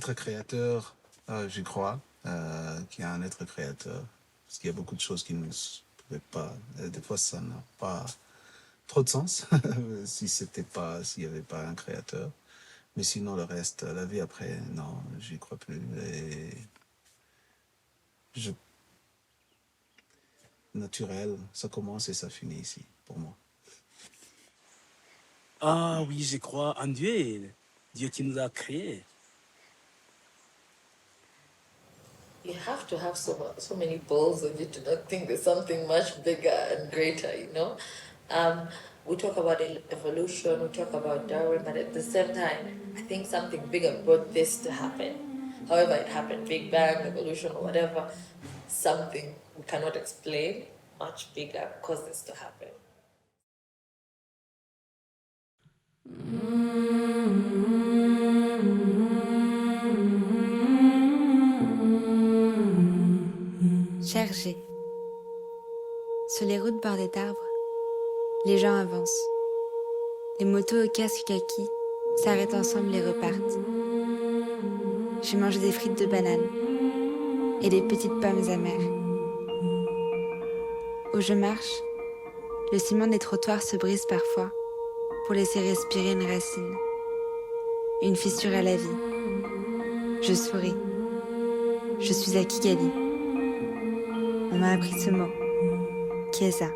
être créateur, j'y crois, qu'il y a un être créateur. Parce qu'il y a beaucoup de choses qui ne pouvaient pas. Des fois, ça n'a pas trop de sens si c'était pas, s'il n'y avait pas un créateur. Mais sinon, le reste, la vie après, non, j'y crois plus. Et je, naturel, ça commence et ça finit ici, pour moi. Ah oui, je crois en Dieu, Dieu qui nous a créés. You have to have so many balls of you to not think there's something much bigger and greater, you know? We talk about evolution, we talk about Darwin, but at the same time, I think something bigger brought this to happen. However, it happened, Big Bang, evolution, or whatever, something we cannot explain, much bigger, caused this to happen. Cher G. Sur les routes bordées d'arbres, les gens avancent. Les motos au casque kaki s'arrêtent ensemble et repartent. J'ai mangé des frites de banane et des petites pommes amères. Où je marche, le ciment des trottoirs se brise parfois pour laisser respirer une racine, une fissure à la vie. Je souris. Je suis à Kigali. On m'a appris ce mot. Chiesa.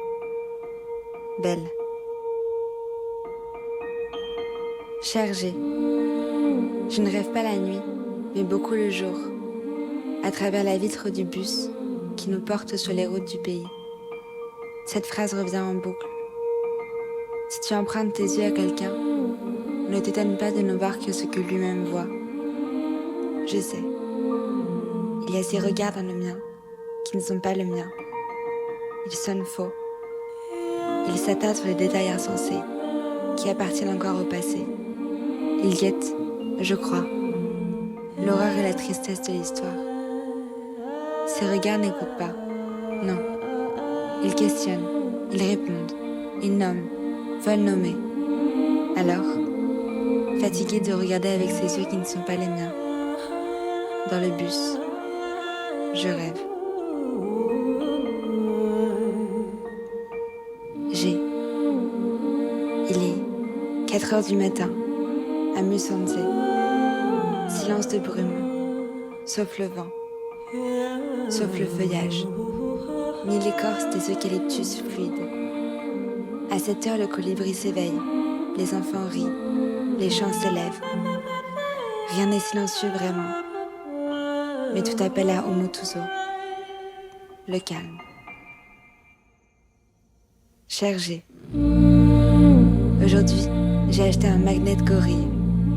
Belle. Cher G. Je ne rêve pas la nuit, mais beaucoup le jour, à travers la vitre du bus qui nous porte sur les routes du pays. Cette phrase revient en boucle. Si tu empruntes tes yeux à quelqu'un, ne t'étonne pas de ne voir que ce que lui-même voit. Je sais. Il y a ces regards dans le mien qui ne sont pas le mien. Ils sonnent faux. Ils s'attardent sur les détails insensés qui appartiennent encore au passé. Ils guettent, je crois, l'horreur et la tristesse de l'histoire. Ces regards n'écoutent pas. Non. Ils questionnent, ils répondent, ils nomment, veulent nommer. Alors, fatigué de regarder avec ces yeux qui ne sont pas les miens, dans le bus, je rêve. G. Il est 4h du matin, à Musanze. Silence de brume, sauf le vent, sauf le feuillage, ni l'écorce des eucalyptus fluides. À 7h, le colibri s'éveille, les enfants rient, les chants s'élèvent. Rien n'est silencieux vraiment, mais tout appelle à Omotuzo, le calme. Cher G. Aujourd'hui, j'ai acheté un magnet gorille,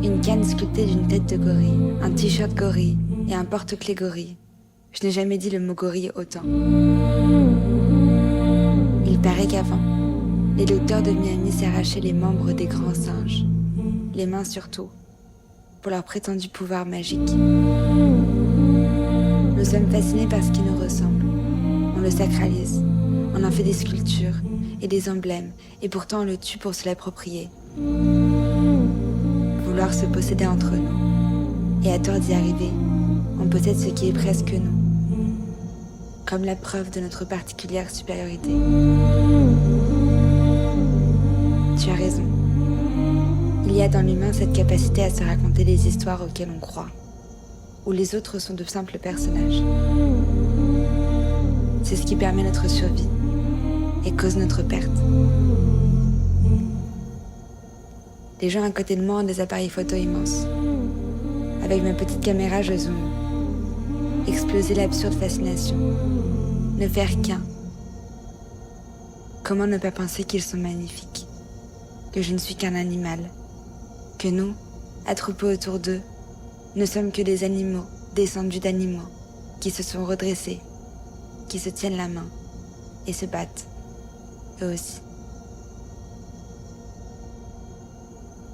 une canne sculptée d'une tête de gorille, un t-shirt gorille et un porte-clés gorille. Je n'ai jamais dit le mot gorille autant. Il paraît qu'avant, les docteurs de Miami s'arrachaient les membres des grands singes, les mains surtout, pour leur prétendu pouvoir magique. Nous sommes fascinés par ce qui nous ressemble. On le sacralise, on en fait des sculptures et des emblèmes, et pourtant on le tue pour se l'approprier. Vouloir se posséder entre nous, et à tort d'y arriver, on possède ce qui est presque nous, comme la preuve de notre particulière supériorité. Tu as raison. Il y a dans l'humain cette capacité à se raconter des histoires auxquelles on croit, où les autres sont de simples personnages. C'est ce qui permet notre survie et cause notre perte. Les gens à côté de moi ont des appareils photo immenses. Avec ma petite caméra, je zoome. Exploser l'absurde fascination. Ne faire qu'un. Comment ne pas penser qu'ils sont magnifiques? Que je ne suis qu'un animal. Que nous, attroupés autour d'eux, ne sommes que des animaux descendus d'animaux qui se sont redressés, qui se tiennent la main et se battent, eux aussi.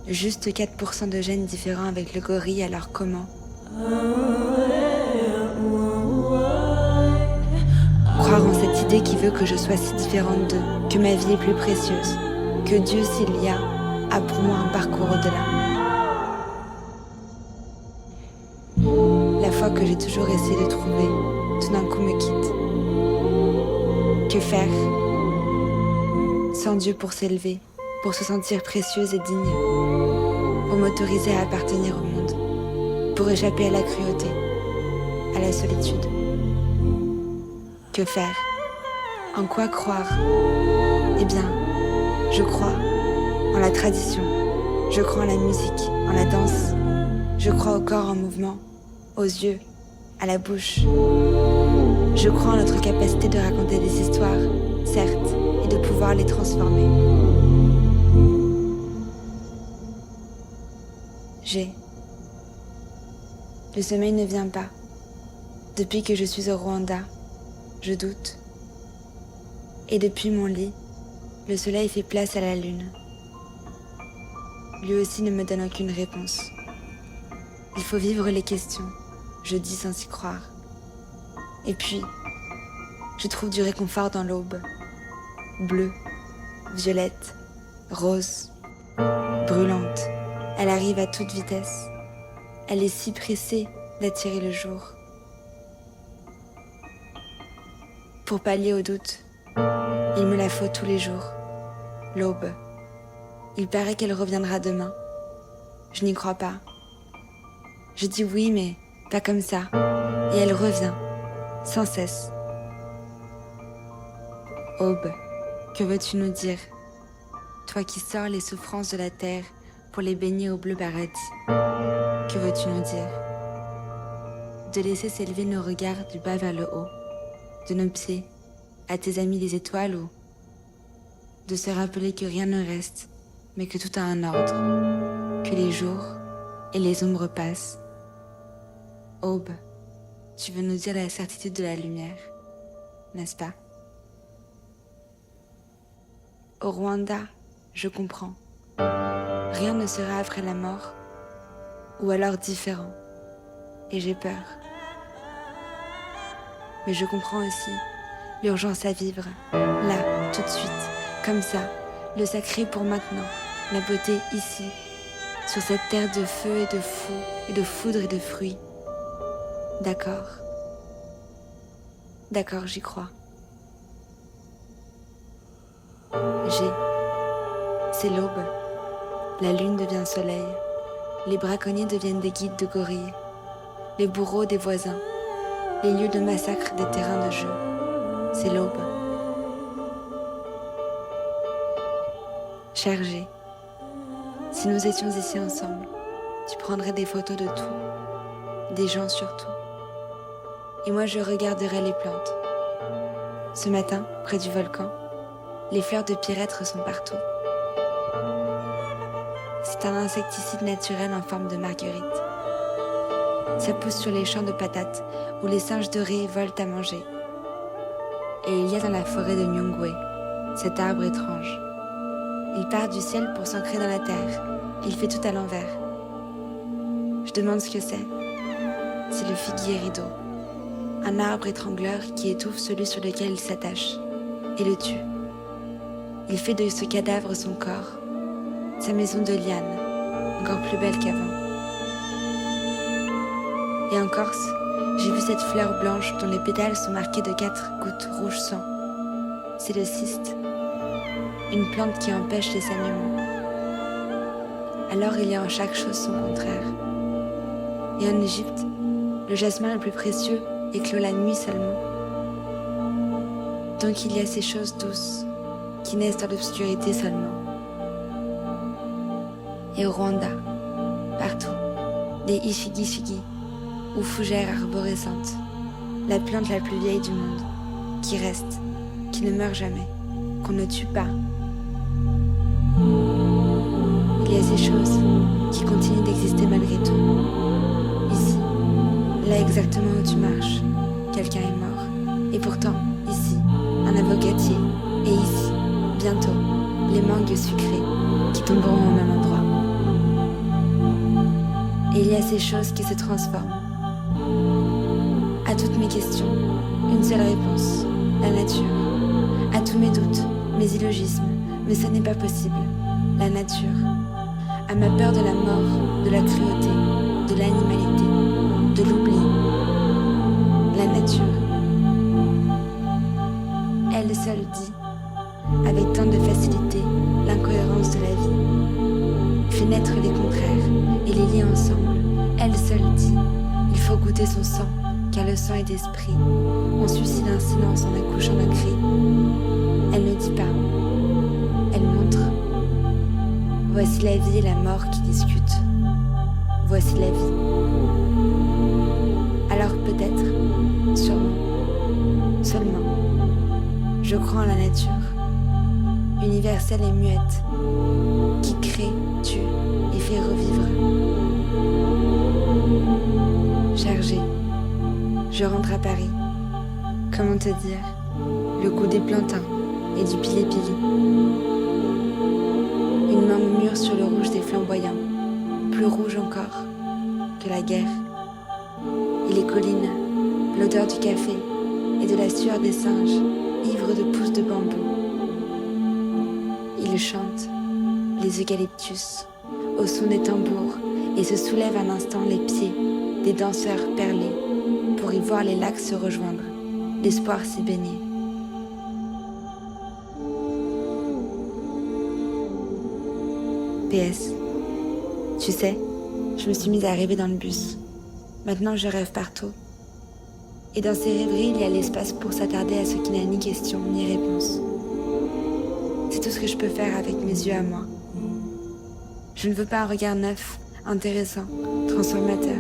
Juste 4% de gènes différents avec le gorille, alors comment? Croire en cette idée qui veut que je sois si différente d'eux, que ma vie est plus précieuse, que Dieu, s'il y a pour moi un parcours au-delà. que j'ai toujours essayé de trouver, tout d'un coup me quitte. Que faire sans Dieu pour s'élever, pour se sentir précieuse et digne, pour m'autoriser à appartenir au monde, pour échapper à la cruauté, à la solitude. Que faire? En quoi croire? Eh bien, je crois en la tradition, je crois en la musique, en la danse, je crois au corps en mouvement, aux yeux, à la bouche. Je crois en notre capacité de raconter des histoires, certes, et de pouvoir les transformer. Le sommeil ne vient pas. Depuis que je suis au Rwanda, je doute. Et depuis mon lit, le soleil fait place à la lune. Lui aussi ne me donne aucune réponse. Il faut vivre les questions, je dis sans y croire. Et puis, je trouve du réconfort dans l'aube. Bleue, violette, rose, brûlante. Elle arrive à toute vitesse. Elle est si pressée d'attirer le jour. Pour pallier au doute, il me la faut tous les jours. L'aube. Il paraît qu'elle reviendra demain. Je n'y crois pas. Je dis oui, mais pas comme ça. Et elle revient, sans cesse. Aube, que veux-tu nous dire? Toi qui sors les souffrances de la terre pour les baigner au bleu paradis. Que veux-tu nous dire? De laisser s'élever nos regards du bas vers le haut, de nos pieds à tes amis les étoiles, ou de se rappeler que rien ne reste, mais que tout a un ordre, que les jours et les ombres passent. Aube, tu veux nous dire la certitude de la lumière, n'est-ce pas? Au Rwanda, je comprends. Rien ne sera après la mort, ou alors différent, et j'ai peur. Mais je comprends aussi l'urgence à vivre, là, tout de suite, comme ça, le sacré pour maintenant, la beauté ici, sur cette terre de feu et de fou, et de foudre et de fruits. D'accord. D'accord, j'y crois. C'est l'aube. La lune devient soleil. Les braconniers deviennent des guides de gorilles. Les bourreaux des voisins. Les lieux de massacre des terrains de jeu. C'est l'aube. Cher G, si nous étions ici ensemble, tu prendrais des photos de tout, des gens surtout. Et moi je regarderais les plantes. Ce matin, près du volcan, les fleurs de pyrètre sont partout. C'est un insecticide naturel en forme de marguerite. Ça pousse sur les champs de patates où les singes dorés volent à manger. Et il y a dans la forêt de Nyungwe cet arbre étrange. Il part du ciel pour s'ancrer dans la terre. Il fait tout à l'envers. Je demande ce que c'est. C'est le figuier rideau. Un arbre étrangleur qui étouffe celui sur lequel il s'attache et le tue. Il fait de ce cadavre son corps, sa maison de liane, encore plus belle qu'avant. Et en Corse, j'ai vu cette fleur blanche dont les pétales sont marqués de 4 gouttes rouge sang. C'est le cyste, une plante qui empêche les saignements. Alors il y a en chaque chose son contraire. Et en Égypte, le jasmin le plus précieux éclot la nuit seulement. Donc il y a ces choses douces qui naissent dans l'obscurité seulement. Et au Rwanda, partout, des ishigishigi, ou fougères arborescentes, la plante la plus vieille du monde, qui reste, qui ne meurt jamais, qu'on ne tue pas. Il y a ces choses qui continuent d'exister malgré tout. Ici, là exactement où tu marches, quelqu'un est mort. Et pourtant, ici, un avocatier. Et ici, bientôt, les mangues sucrées qui tomberont au même endroit. Et il y a ces choses qui se transforment. À toutes mes questions, une seule réponse, la nature. À tous mes doutes, mes illogismes, mais ce n'est pas possible, la nature. À ma peur de la mort, de la cruauté, de l'animalité, de l'oubli, la nature. Elle seule dit, avec tant de facilité, l'incohérence de la vie. Fait naître les contraires et les lie ensemble. Elle seule dit, il faut goûter son sang, car le sang est d'esprit. On suicide un silence en accouchant d'un cri. Elle ne dit pas, elle montre. Voici la vie et la mort qui discutent. Voici la vie. Alors peut-être, sûrement, seulement, je crois en la nature, universelle et muette, qui crée, tue et fait revivre. Chargée, je rentre à Paris. Comment te dire, le goût des plantains et du pili-pili. Une mangue mûre sur le rouge des flamboyants, plus rouge encore que la guerre. Et les collines, l'odeur du café et de la sueur des singes, ivres de pousses de bambou. Ils chantent, les eucalyptus, au son des tambours, et se soulèvent un instant les pieds des danseurs perlés pour y voir les lacs se rejoindre, l'espoir s'y baigner. PS. Tu sais, je me suis mise à rêver dans le bus. Maintenant, je rêve partout. Et dans ces rêveries, il y a l'espace pour s'attarder à ce qui n'a ni question ni réponse. C'est tout ce que je peux faire avec mes yeux à moi. Je ne veux pas un regard neuf, intéressant, transformateur.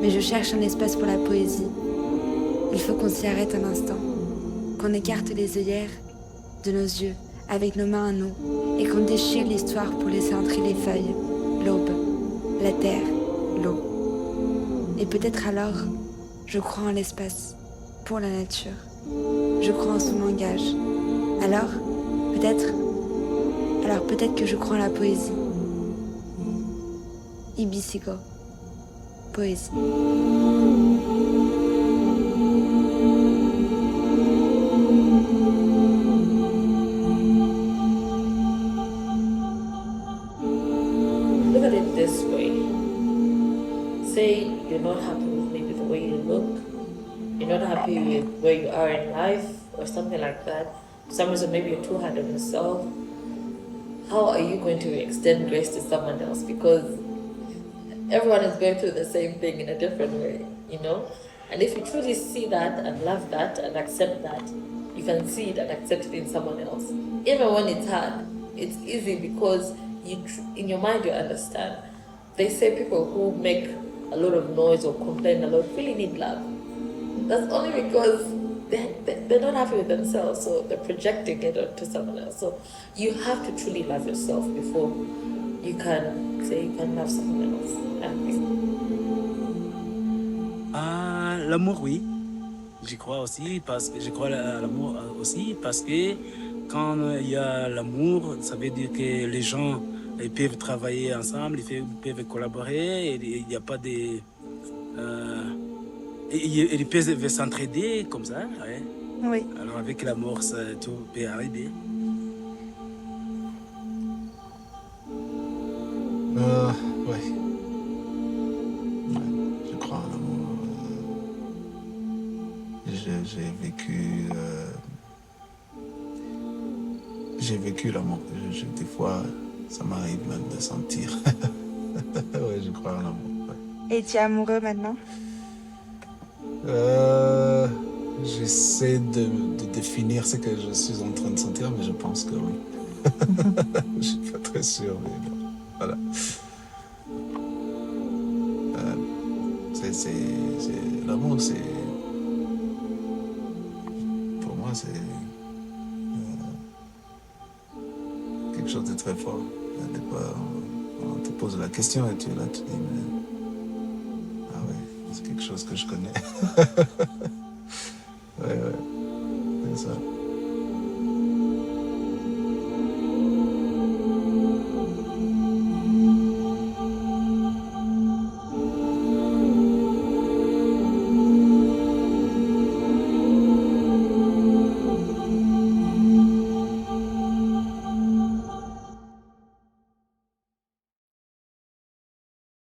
Mais je cherche un espace pour la poésie. Il faut qu'on s'y arrête un instant, qu'on écarte les œillères de nos yeux avec nos mains à nous et qu'on déchire l'histoire pour laisser entrer les feuilles, l'aube, la terre, l'eau. Et peut-être alors, je crois en l'espace, pour la nature. Je crois en son langage. Alors peut-être que je crois en la poésie. Ibisigo, poésie. Look at it this way. Say you're not happy with maybe the way you look, you're not happy with where you are in life or something like that. For some reason maybe you're too hard on yourself. How are you going to extend grace to someone else? Because everyone is going through the same thing in a different way, you know? And if you truly see that and love that and accept that, you can see it and accept it in someone else. Even when it's hard, it's easy because in your mind you understand. They say people who make a lot of noise or complain a lot really need love. That's only because they're not happy with themselves, so they're projecting it onto someone else. So you have to truly love yourself before you can say you can love someone else. L'amour, oui. J'y crois aussi parce que je crois à l'amour aussi parce que quand il y a l'amour, ça veut dire que les gens ils peuvent travailler ensemble, ils peuvent collaborer, et il n'y a pas de... ils peuvent s'entraider comme ça. Ouais. Oui. Alors avec l'amour, tout peut arriver. Ouais. Je crois en l'amour. J'ai vécu l'amour. Des fois, ça m'arrive même de sentir. Ouais, je crois en l'amour. Ouais. Et tu es amoureux maintenant? J'essaie de définir ce que je suis en train de sentir, mais je pense que oui. Je suis pas très sûr, mais bon, voilà. L'amour, c'est... Pour moi, c'est quelque chose de très fort. On te pose la question et tu es là, tu dis, mais... Ah ouais, c'est quelque chose que je connais. Ouais, c'est ça.